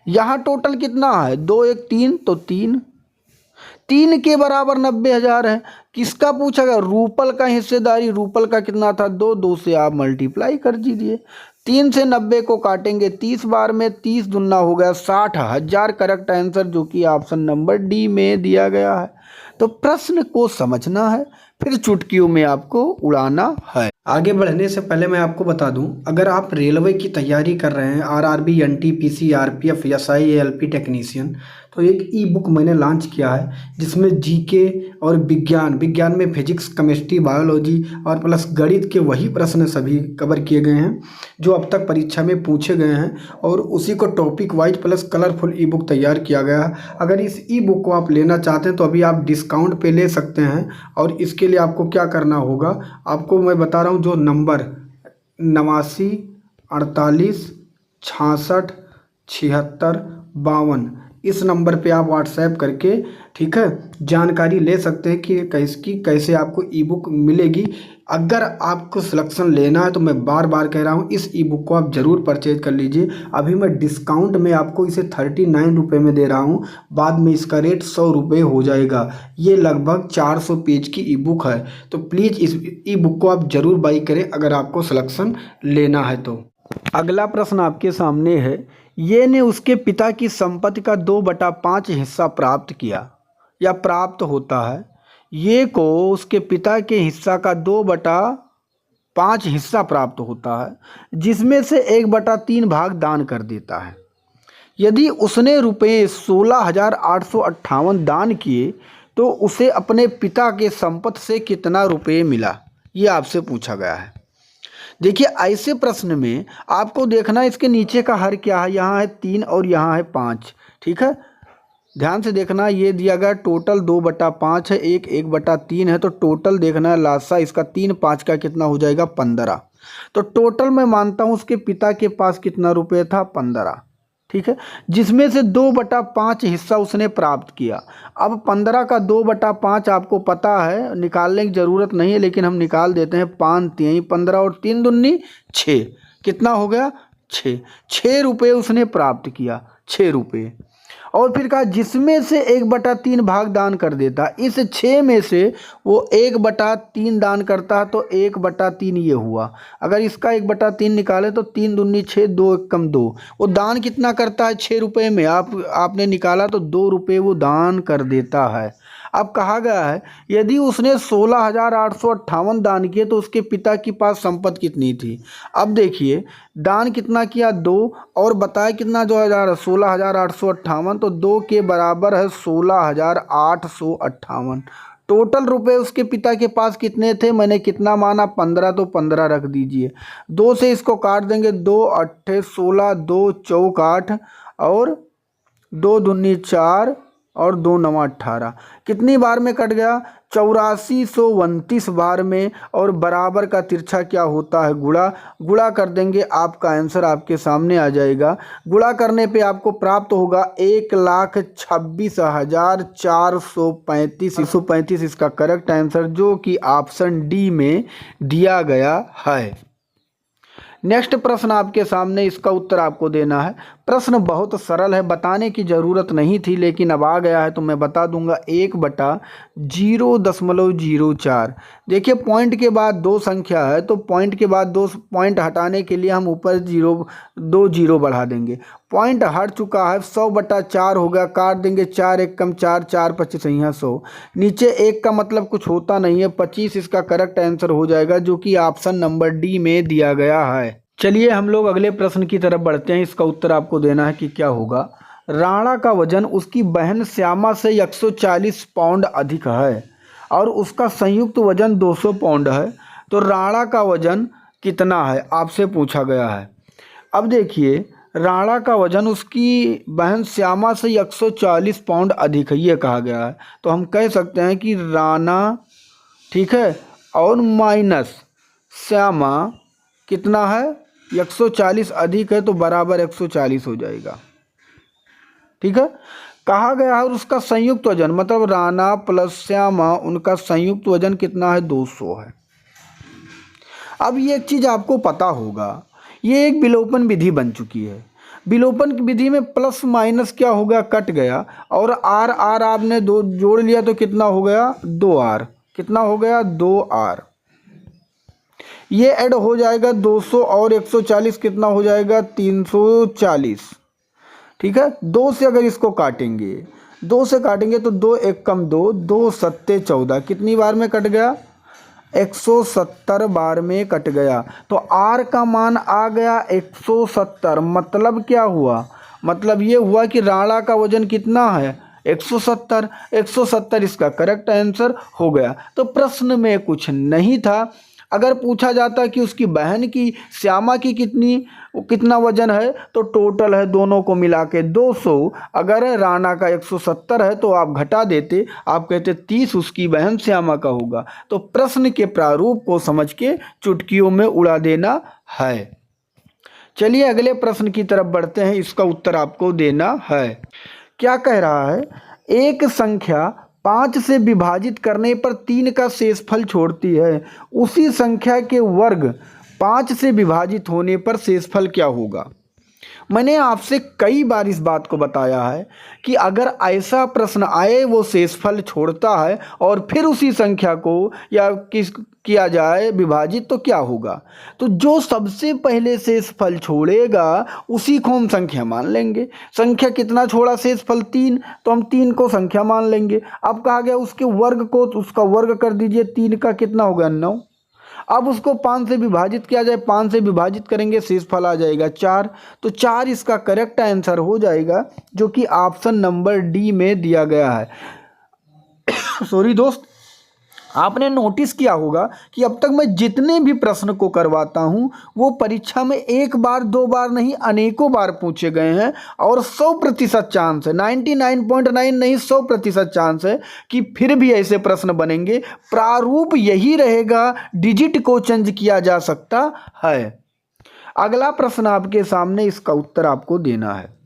यहाँ टोटल कितना है? 2 1 3, तो 3 के बराबर 90,000 है। किसका पूछा गया? रूपल का हिस्सेदारी। रूपल का कितना था? 2, 2 से आप मल्टीप्लाई कर दीजिए। 3 से 90 को काटेंगे 30 बार में, 30 दुना हो गया 60,000। करेक्ट आंसर, जो कि ऑप्शन नंबर डी में दिया गया है। तो प्रश्न को समझना है, फिर चुटकियों में आपको उड़ाना है। आगे बढ़ने से पहले मैं आपको बता दूं, अगर आप रेलवे की तैयारी कर रहे हैं, RRB, NTPC, RPF, SI, ALP technician, तो एक ई बुक मैंने लॉन्च किया है जिसमें जीके और विज्ञान में फिजिक्स, केमिस्ट्री, बायोलॉजी और प्लस गणित के वही प्रश्न सभी कवर किए गए हैं जो अब तक परीक्षा में पूछे गए हैं, और उसी को टॉपिक वाइज प्लस कलरफुल ई बुक तैयार किया गया है। अगर इस ई बुक को आप लेना चाहते हैं तो अभी आप डिस्काउंट पे ले सकते हैं, और इसके लिए आपको क्या करना होगा, आपको मैं बता रहा हूँ, जो नंबर 89 48 66 76 52, इस नंबर पे आप व्हाट्सएप करके, ठीक है, जानकारी ले सकते हैं कि कैसे आपको ई बुक मिलेगी। अगर आपको सिलेक्शन लेना है तो मैं बार बार कह रहा हूँ, इस ई बुक को आप ज़रूर परचेज कर लीजिए। अभी मैं डिस्काउंट में आपको इसे 39 रुपये में दे रहा हूँ, बाद में इसका रेट 100 रुपये हो जाएगा। ये लगभग 400 पेज की ई बुक है, तो प्लीज़ इस ई बुक को आप ज़रूर बाई करें अगर आपको सिलेक्शन लेना है तो। अगला प्रश्न आपके सामने है, ये ने उसके पिता की संपत्ति का 2/5 हिस्सा प्राप्त किया या प्राप्त होता है। ये को उसके पिता के हिस्सा का 2/5 हिस्सा प्राप्त होता है, जिसमें से 1/3 भाग दान कर देता है। यदि उसने रुपये 16,858 दान किए तो उसे अपने पिता के संपत्ति से कितना रुपये मिला? ये आपसे पूछा गया है। देखिए ऐसे प्रश्न में आपको देखना इसके नीचे का हर क्या है। यहाँ है 3 और यहाँ है 5, ठीक है, ध्यान से देखना। ये दिया गया टोटल 2/5 है, 1/3 है, तो टोटल देखना है लासा इसका 3 5 का कितना हो जाएगा? 15। तो टोटल मैं मानता हूँ उसके पिता के पास कितना रुपये था? 15, ठीक है, जिसमें से 2/5 हिस्सा उसने प्राप्त किया। अब 15 का 2/5 आपको पता है, निकालने की ज़रूरत नहीं है, लेकिन हम निकाल देते हैं। 5 3 15 और 3 दूनी 6, कितना हो गया? ₹6 उसने प्राप्त किया, ₹6। और फिर कहा जिसमें से 1/3 भाग दान कर देता, इस 6 में से वो 1/3 दान करता है तो 1/3 ये हुआ। अगर इसका 1/3 निकाले तो 3 दूनी 6, 2 एक कम 2। वो दान कितना करता है ₹6 में, आपने निकाला तो ₹2 वो दान कर देता है। अब कहा गया है यदि उसने 16,858 दान किए तो उसके पिता के पास संपत्ति कितनी थी। अब देखिए दान कितना किया 2 और बताया कितना 16,858, तो 2 के बराबर है 16,858। टोटल रुपए उसके पिता के पास कितने थे, मैंने कितना माना 15, तो 15 रख दीजिए। 2 से इसको काट देंगे, 2 8 16, 2 चौक 8 और 2 दूनी 4 और 2 9 18। कितनी बार में कट गया, 8429 बार में। और बराबर का तिरछा क्या होता है, गुणा। गुणा कर देंगे, आपका आंसर आपके सामने आ जाएगा। गुणा करने पे आपको प्राप्त होगा 1,26,435। इसका करेक्ट आंसर जो कि ऑप्शन डी में दिया गया है। नेक्स्ट प्रश्न आपके सामने, इसका उत्तर आपको देना है। प्रश्न बहुत सरल है, बताने की ज़रूरत नहीं थी लेकिन अब आ गया है तो मैं बता दूंगा। 1/0.04। देखिए पॉइंट के बाद 2 संख्या है तो पॉइंट के बाद 2 पॉइंट हटाने के लिए हम ऊपर 2 जीरो बढ़ा देंगे। पॉइंट हट चुका है, 100/4 हो गया, काट देंगे 4 एक कम 4, 4 25 यहाँ 100। नीचे 1 का मतलब कुछ होता नहीं है, 25 इसका करेक्ट आंसर हो जाएगा जो कि ऑप्शन नंबर डी में दिया गया है। चलिए हम लोग अगले प्रश्न की तरफ बढ़ते हैं। इसका उत्तर आपको देना है कि क्या होगा। राणा का वजन उसकी बहन श्यामा से 140 पाउंड अधिक है और उसका संयुक्त वजन 200 पाउंड है, तो राणा का वजन कितना है आपसे पूछा गया है। अब देखिए राणा का वजन उसकी बहन श्यामा से 140 पाउंड अधिक है ये कहा गया है, तो हम कह सकते हैं कि राणा, ठीक है, और माइनस श्यामा कितना है 140 अधिक है तो बराबर 140 हो जाएगा। ठीक है, कहा गया है और उसका संयुक्त वजन मतलब राणा प्लस श्यामा उनका संयुक्त वजन कितना है 200 है। अब ये एक चीज़ आपको पता होगा, ये एक विलोपन विधि बन चुकी है। विलोपन की विधि में प्लस माइनस क्या हो गया, कट गया, और आर आर आपने 2 जोड़ लिया तो कितना हो गया 2r। कितना हो गया 2r। ये ऐड हो जाएगा 200 और 140 कितना हो जाएगा 340। ठीक है, 2 से अगर इसको काटेंगे, 2 से काटेंगे तो 2 एक कम 2, 2 सत्ते 14। कितनी बार में कट गया 170 बार में कट गया। तो R का मान आ गया 170। मतलब क्या हुआ, मतलब ये हुआ कि राणा का वजन कितना है 170। 170 इसका करेक्ट आंसर हो गया। तो प्रश्न में कुछ नहीं था। अगर पूछा जाता कि उसकी बहन की श्यामा की कितना वजन है तो टोटल है दोनों को मिला के 200। अगर राणा का 170 है तो आप घटा देते, आप कहते 30 उसकी बहन श्यामा का होगा। तो प्रश्न के प्रारूप को समझ के चुटकियों में उड़ा देना है। चलिए अगले प्रश्न की तरफ बढ़ते हैं। इसका उत्तर आपको देना है। क्या कह रहा है, एक संख्या 5 से विभाजित करने पर 3 का शेषफल छोड़ती है, उसी संख्या के वर्ग 5 से विभाजित होने पर शेषफल क्या होगा। मैंने आपसे कई बार इस बात को बताया है कि अगर ऐसा प्रश्न आए वो शेषफल छोड़ता है और फिर उसी संख्या को या किया जाए विभाजित तो क्या होगा। तो जो सबसे पहले शेषफल छोड़ेगा उसी को हम संख्या मान लेंगे। संख्या कितना छोड़ा शेषफल 3, तो हम 3 को संख्या मान लेंगे। अब कहा गया उसके वर्ग को, तो उसका वर्ग कर दीजिए, 3 का कितना हो गया 9। अब उसको 5 से विभाजित किया जाए, 5 से विभाजित करेंगे शेषफल आ जाएगा 4। तो 4 इसका करेक्ट आंसर हो जाएगा जो कि ऑप्शन नंबर डी में दिया गया है। सॉरी दोस्त, आपने नोटिस किया होगा कि अब तक मैं जितने भी प्रश्न को करवाता हूं वो परीक्षा में 1 बार 2 बार नहीं अनेकों बार पूछे गए हैं और 100% चांस है, 99.9 नहीं 100% चांस है कि फिर भी ऐसे प्रश्न बनेंगे। प्रारूप यही रहेगा, डिजिट को चेंज किया जा सकता है। अगला प्रश्न आपके सामने, इसका उत्तर आपको देना है।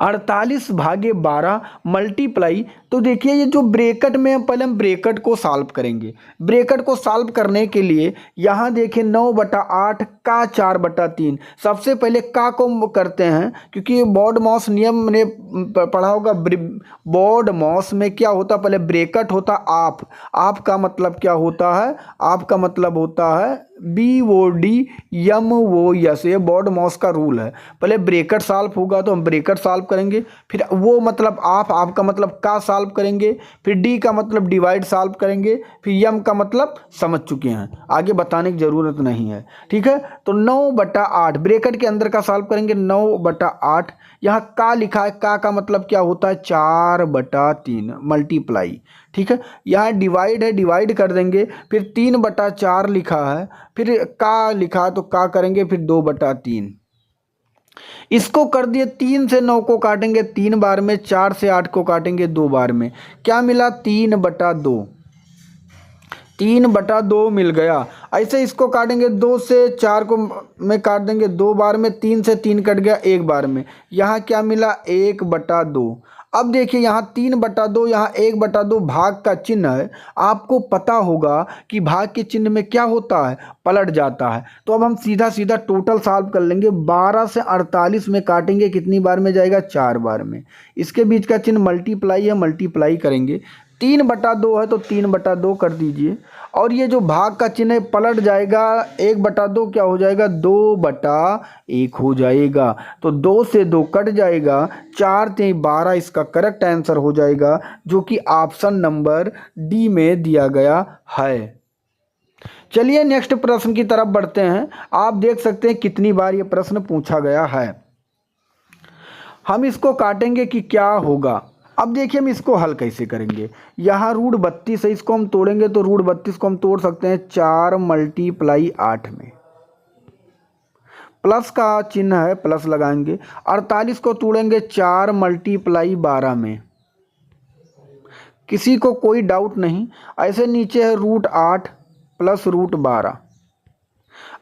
48 भागे 12 मल्टीप्लाई, तो देखिए ये जो ब्रैकेट में, पहले हम ब्रैकेट को सॉल्व करेंगे। ब्रैकेट को सॉल्व करने के लिए यहाँ देखिए 9/8 का 4/3। सबसे पहले का को करते हैं, क्योंकि बोर्ड मॉस नियम ने पढ़ा होगा। बोर्ड मॉस में क्या होता, पहले ब्रैकेट होता आप का मतलब क्या होता है, आपका मतलब होता है BODMOS। ये बोर्ड मॉस का रूल है। पहले ब्रैकेट सॉल्व होगा तो हम ब्रैकेट सॉल्व करेंगे, फिर वो मतलब आपका मतलब का सॉल्व करेंगे, फिर डी का मतलब डिवाइड सॉल्व करेंगे, फिर यम का मतलब समझ चुके हैं, आगे बताने की ज़रूरत नहीं है। ठीक है, तो 9/8 ब्रैकेट के अंदर का सॉल्व करेंगे। 9/8 यहाँ का लिखा है, का मतलब क्या होता है 4/3 मल्टीप्लाई। ठीक है, यहाँ डिवाइड है, डिवाइड कर देंगे, फिर 3/4 लिखा है, फिर का लिखा है तो का करेंगे, फिर 2/3। इसको कर दिए, 3 से 9 को काटेंगे 3 बार में, 4 से 8 को काटेंगे 2 बार में, क्या मिला 3/2। 3/2 मिल गया। ऐसे इसको काटेंगे, 2 से 4 को में काट देंगे 2 बार में, 3 से 3 कट गया 1 बार में, यहाँ क्या मिला 1/2। अब देखिए यहाँ 3/2, यहाँ 1/2 भाग का चिन्ह है। आपको पता होगा कि भाग के चिन्ह में क्या होता है, पलट जाता है। तो अब हम सीधा सीधा टोटल सॉल्व कर लेंगे। 12 से 48 में काटेंगे, कितनी बार में जाएगा 4 बार में। इसके बीच का चिन्ह मल्टीप्लाई है, मल्टीप्लाई करेंगे। 3/2 है तो 3/2 कर दीजिए, और ये जो भाग का चिन्ह है पलट जाएगा। 1/2 क्या हो जाएगा 2/1 हो जाएगा। तो 2 से 2 कट जाएगा, 4 से 12 इसका करेक्ट आंसर हो जाएगा, जो कि ऑप्शन नंबर डी में दिया गया है। चलिए नेक्स्ट प्रश्न की तरफ बढ़ते हैं। आप देख सकते हैं कितनी बार ये प्रश्न पूछा गया है। हम इसको काटेंगे कि क्या होगा। अब देखिए हम इसको हल कैसे करेंगे। यहाँ √32 है, इसको हम तोड़ेंगे तो √32 को हम तोड़ सकते हैं 4 × 8 में। प्लस का चिन्ह है, प्लस लगाएंगे। 48 को तोड़ेंगे 4 × 12 में। किसी को कोई डाउट नहीं। ऐसे नीचे है √8 प्लस √12।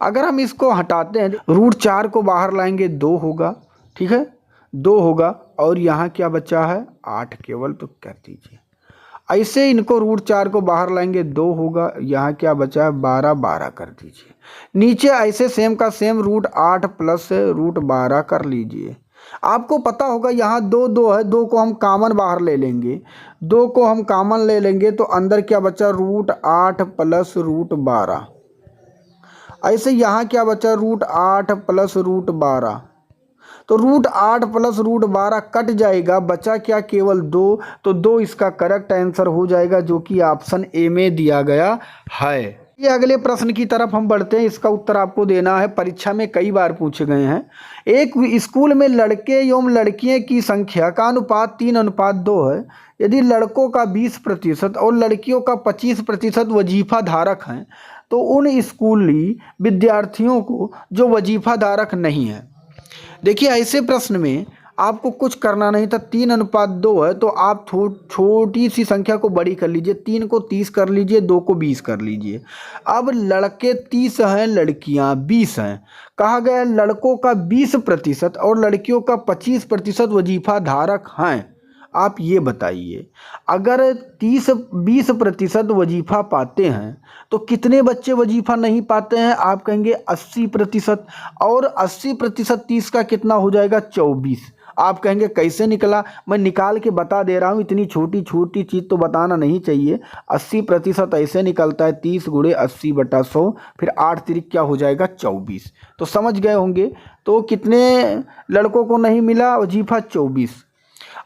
अगर हम इसको हटाते हैं, √4 को बाहर लाएंगे 2 होगा। ठीक है, 2 होगा, और यहाँ क्या बचा है 8 केवल, तो कर दीजिए। ऐसे इनको √4 को बाहर लाएंगे 2 होगा, यहाँ क्या बचा है 12 कर दीजिए। नीचे ऐसे सेम का सेम √8 प्लस √12 कर लीजिए। आपको पता होगा यहाँ 2 है, 2 को हम कॉमन बाहर ले लेंगे। 2 को हम कॉमन ले लेंगे तो अंदर क्या बचा √8 प्लस √12। ऐसे यहाँ क्या बचा √8 प्लस √12। तो √8 प्लस √12 कट जाएगा, बचा क्या केवल 2। तो 2 इसका करेक्ट आंसर हो जाएगा, जो कि ऑप्शन ए में दिया गया है। ये अगले प्रश्न की तरफ हम बढ़ते हैं। इसका उत्तर आपको देना है, परीक्षा में कई बार पूछे गए हैं। एक स्कूल में लड़के एवं लड़कियों की संख्या का अनुपात 3:2 है। यदि लड़कों का 20% और लड़कियों का 25% वजीफा धारक हैं, तो उन स्कूली विद्यार्थियों को जो वजीफा धारक नहीं है। देखिए ऐसे प्रश्न में आपको कुछ करना नहीं था। 3:2 है तो आप छोटी सी संख्या को बड़ी कर लीजिए। 3 को 30 कर लीजिए, 2 को 20 कर लीजिए। अब लड़के 30 हैं, लड़कियां 20 हैं। कहा गया लड़कों का 20% और लड़कियों का 25% वजीफा धारक हैं। आप ये बताइए, अगर 20% वजीफा पाते हैं तो कितने बच्चे वजीफा नहीं पाते हैं? आप कहेंगे 80%। और 80% 30 का कितना हो जाएगा 24। आप कहेंगे कैसे निकला? मैं निकाल के बता दे रहा हूँ, इतनी छोटी छोटी चीज़ तो बताना नहीं चाहिए। 80% ऐसे निकलता है 30 × 80/100, फिर 8 तिरिक क्या हो जाएगा 24। तो समझ गए होंगे। तो कितने लड़कों को नहीं मिला वजीफा? 24।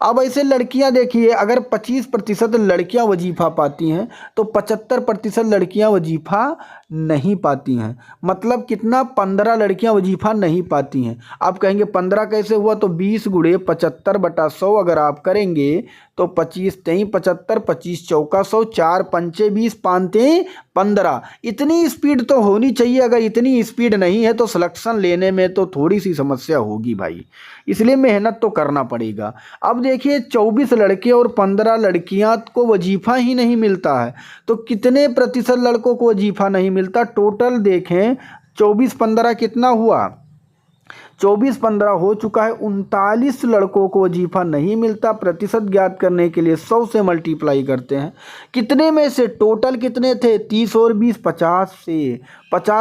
अब ऐसे लड़कियां देखिए, अगर 25% लड़कियां वजीफा पाती हैं तो 75% लड़कियां वजीफा नहीं पाती हैं। मतलब कितना? 15 लड़कियां वजीफा नहीं पाती हैं। आप कहेंगे 15 कैसे हुआ? तो 20 × 75/100 अगर आप करेंगे तो 25 3 75, 25 चौका 100, 4 पंचे 20, 5 3 15। इतनी स्पीड तो होनी चाहिए। अगर इतनी स्पीड नहीं है तो सिलेक्शन लेने में तो थोड़ी सी समस्या होगी भाई, इसलिए मेहनत तो करना पड़ेगा। अब देखिए 24 लड़के और 15 लड़कियां को वजीफा ही नहीं मिलता है, तो कितने प्रतिशत लड़कों को वजीफा नहीं मिलता? टोटल देखें 24 15 कितना हुआ? 24-15 हो चुका है, 39 लड़कों को वजीफा नहीं मिलता। प्रतिशत ज्ञात करने के लिए 100 से मल्टीप्लाई करते हैं। कितने में से टोटल कितने थे? 30 और 20 50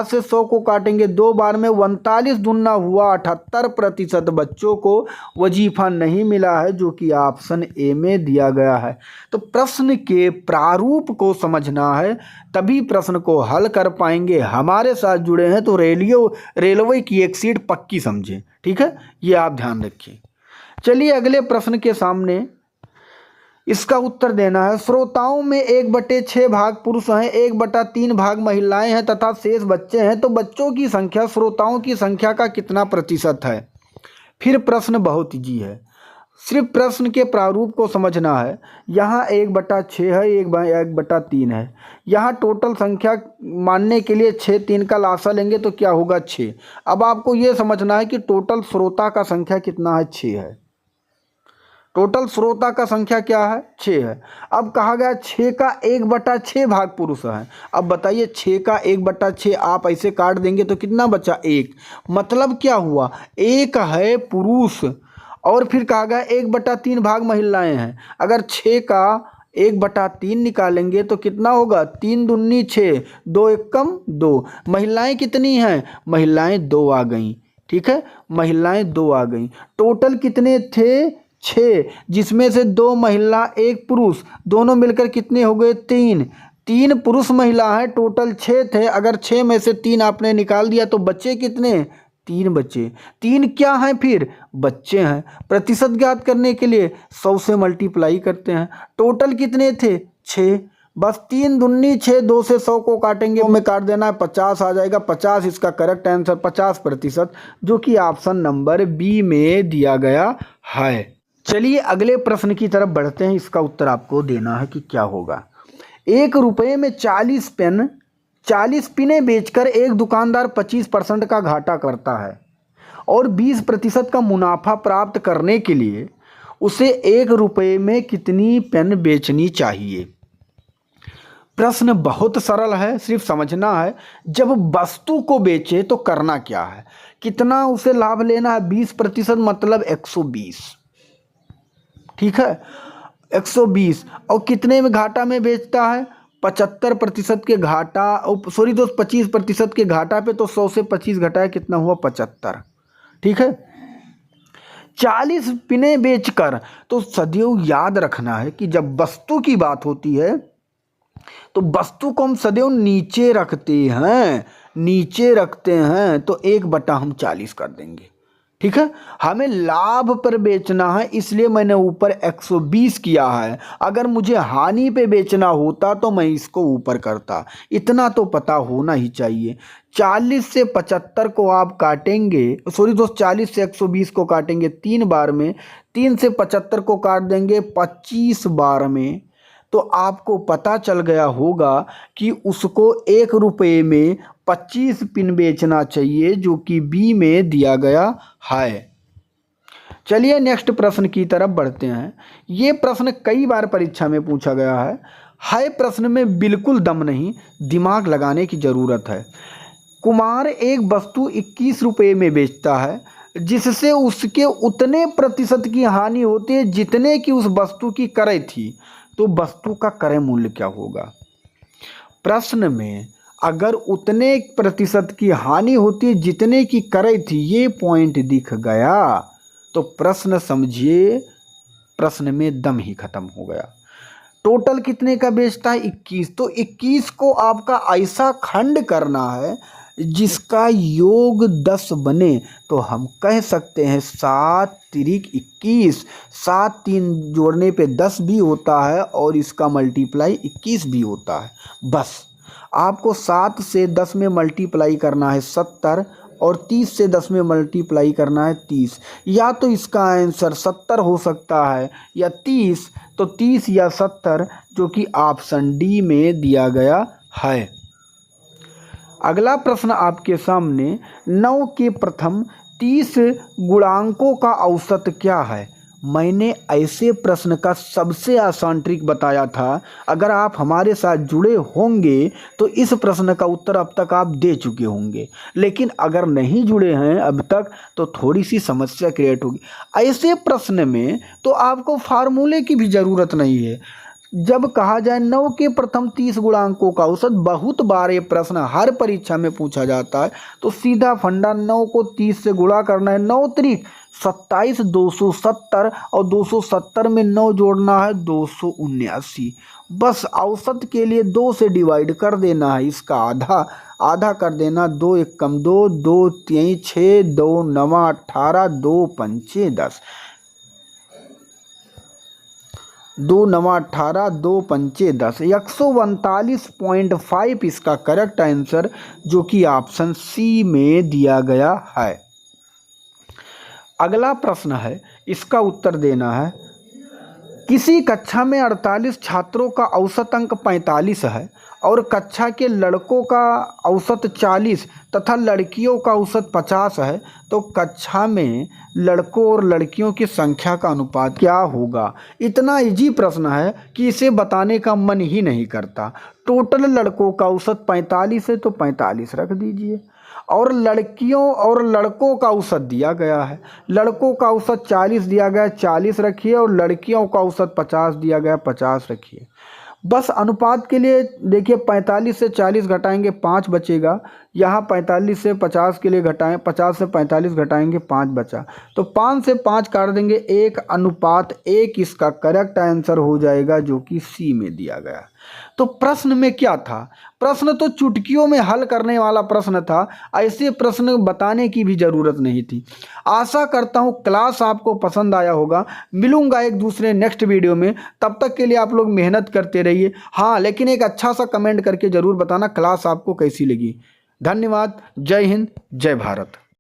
से 100 को काटेंगे 2 बार में, 39 दूना हुआ 78% बच्चों को वजीफा नहीं मिला है, जो कि ऑप्शन ए में दिया गया है। तो प्रश्न के प्रारूप को समझना है, तभी प्रश्न को हल कर पाएंगे। हमारे साथ जुड़े हैं तो रेलवे की एक सीट पक्की समझें, ठीक है, ये आप ध्यान रखिए। चलिए अगले प्रश्न के सामने इसका उत्तर देना है। श्रोताओं में 1/6 भाग पुरुष हैं, 1/3 भाग महिलाएं हैं तथा शेष बच्चे हैं, तो बच्चों की संख्या श्रोताओं की संख्या का कितना प्रतिशत है? फिर प्रश्न बहुत ईजी है, सिर्फ प्रश्न के प्रारूप को समझना है। यहाँ 1/6 है, 1/3 है। यहाँ टोटल संख्या मानने के लिए 6 3 का लासा लेंगे तो क्या होगा? 6। अब आपको ये समझना है कि टोटल श्रोता का संख्या कितना है? 6 है। टोटल श्रोता का संख्या क्या है? 6 है। अब कहा गया 6 का 1/6 भाग पुरुष है। अब बताइए 6 का 1/6 आप ऐसे काट देंगे तो कितना बचा? 1। मतलब क्या हुआ? 1 है पुरुष और फिर कहा गया 1/3 भाग महिलाएं हैं। अगर 6 का 1/3 निकालेंगे तो कितना होगा? 3 दूनी 6, 2 1 कम 2। महिलाएं कितनी हैं? महिलाएं 2 आ गई, ठीक है, महिलाएं 2 आ गई। टोटल कितने थे? 6, जिसमें से 2 महिला 1 पुरुष, दोनों मिलकर कितने हो गए? 3। 3 पुरुष महिला हैं, टोटल 6 थे। अगर 6 में से 3 आपने निकाल दिया तो बच्चे कितने? 3 बच्चे। 3 क्या हैं? फिर बच्चे हैं। प्रतिशत ज्ञात करने के लिए 100 से मल्टीप्लाई करते हैं। टोटल कितने थे? 6। बस 3 दूनी 6, 2 से 100 को काटेंगे, में काट देना है, 50 आ जाएगा। 50 इसका करेक्ट आंसर, 50%, जो कि ऑप्शन नंबर बी में दिया गया है। चलिए अगले प्रश्न की तरफ बढ़ते हैं। इसका उत्तर आपको देना है कि क्या होगा। 1 रुपये में 40 पिने बेचकर एक दुकानदार 25% का घाटा करता है और 20% का मुनाफा प्राप्त करने के लिए उसे 1 रुपये में कितनी पेन बेचनी चाहिए? प्रश्न बहुत सरल है, सिर्फ समझना है। जब वस्तु को बेचे तो करना क्या है? कितना उसे लाभ लेना है? 20%, मतलब 120, ठीक है, 120। और कितने में घाटा में बेचता है? 75% के घाटा, सॉरी दोस्त, 25% के घाटा पे, तो 100 से 25 घटाया कितना हुआ? 75, ठीक है। 40 पिने बेचकर, तो सदैव याद रखना है कि जब वस्तु की बात होती है तो वस्तु को हम सदैव नीचे रखते हैं, तो 1/40 कर देंगे, ठीक है। हमें लाभ पर बेचना है, इसलिए मैंने ऊपर 120 किया है। अगर मुझे हानि पे बेचना होता तो मैं इसको ऊपर करता। इतना तो पता होना ही चाहिए। 40 से 75 को आप काटेंगे, सॉरी दोस्त, 40 से 120 को काटेंगे 3 बार में, 3 से 75 को काट देंगे 25 बार में, तो आपको पता चल गया होगा कि उसको 1 रुपये में 25 पिन बेचना चाहिए, जो कि बी में दिया गया है। चलिए नेक्स्ट प्रश्न की तरफ बढ़ते हैं। ये प्रश्न कई बार परीक्षा में पूछा गया है। प्रश्न में बिल्कुल दम नहीं, दिमाग लगाने की ज़रूरत है। कुमार एक वस्तु 21 रुपये में बेचता है, जिससे उसके उतने प्रतिशत की हानि होती है जितने की उस वस्तु की क्रय थी, तो वस्तु का क्रय मूल्य क्या होगा? प्रश्न में अगर उतने प्रतिशत की हानि होती है जितने की क्रय थी, ये पॉइंट दिख गया तो प्रश्न समझिए, प्रश्न में दम ही खत्म हो गया। टोटल कितने का बेचता है? 21। तो 21 को आपका ऐसा खंड करना है जिसका योग 10 बने, तो हम कह सकते हैं 7 तिरिक 21, 7 3 जोड़ने पे 10 भी होता है और इसका मल्टीप्लाई 21 भी होता है। बस आपको 7 से 10 में मल्टीप्लाई करना है 70 और 30 से 10 में मल्टीप्लाई करना है 30। या तो इसका आंसर 70 हो सकता है या 30, तो 30 या 70, जो कि ऑप्शन डी में दिया गया है। अगला प्रश्न आपके सामने, 9 के प्रथम 30 गुणांकों का औसत क्या है? मैंने ऐसे प्रश्न का सबसे आसान ट्रिक बताया था। अगर आप हमारे साथ जुड़े होंगे तो इस प्रश्न का उत्तर अब तक आप दे चुके होंगे, लेकिन अगर नहीं जुड़े हैं अब तक तो थोड़ी सी समस्या क्रिएट होगी। ऐसे प्रश्न में तो आपको फार्मूले की भी ज़रूरत नहीं है। जब कहा जाए 9 के प्रथम 30 गुणांकों का औसत, बहुत बार ये प्रश्न हर परीक्षा में पूछा जाता है, तो सीधा फंडा 9 को 30 से गुणा करना है, 9 त्रिक 27, 270 और 270 में 9 जोड़ना है 279। बस औसत के लिए 2 से डिवाइड कर देना है, इसका आधा आधा कर देना, 2 एक कम 2, 2 3 6, 2 9 18, 2 पंचे 10, 2 9 18, 2 पंचे 10, 139.5 इसका करेक्ट आंसर, जो कि ऑप्शन सी में दिया गया है। अगला प्रश्न है, इसका उत्तर देना है। किसी कक्षा में 48 छात्रों का औसत अंक 45 है और कक्षा के लड़कों का औसत 40 तथा लड़कियों का औसत 50 है, तो कक्षा में लड़कों और लड़कियों की संख्या का अनुपात क्या होगा? इतना इजी प्रश्न है कि इसे बताने का मन ही नहीं करता। टोटल लड़कों का औसत 45 है तो 45 रख दीजिए, और लड़कियों और लड़कों का औसत दिया गया है, लड़कों का औसत 40 दिया गया है, 40 रखिए, और लड़कियों का औसत 50 दिया गया है, 50 रखिए। बस अनुपात के लिए देखिए, 45 से 40 घटाएंगे 5 बचेगा, यहाँ 45 से 50 के लिए घटाएं, 50 से 45 घटाएंगे 5 बचा, तो 5 से 5 काट देंगे, 1:1 इसका करेक्ट आंसर हो जाएगा, जो कि सी में दिया गया। तो प्रश्न में क्या था? प्रश्न तो चुटकियों में हल करने वाला प्रश्न था, ऐसे प्रश्न बताने की भी ज़रूरत नहीं थी। आशा करता हूँ क्लास आपको पसंद आया होगा। मिलूंगा एक दूसरे नेक्स्ट वीडियो में, तब तक के लिए आप लोग मेहनत करते रहिए। हाँ, लेकिन एक अच्छा सा कमेंट करके ज़रूर बताना क्लास आपको कैसी लगी। धन्यवाद। जय हिंद, जय भारत।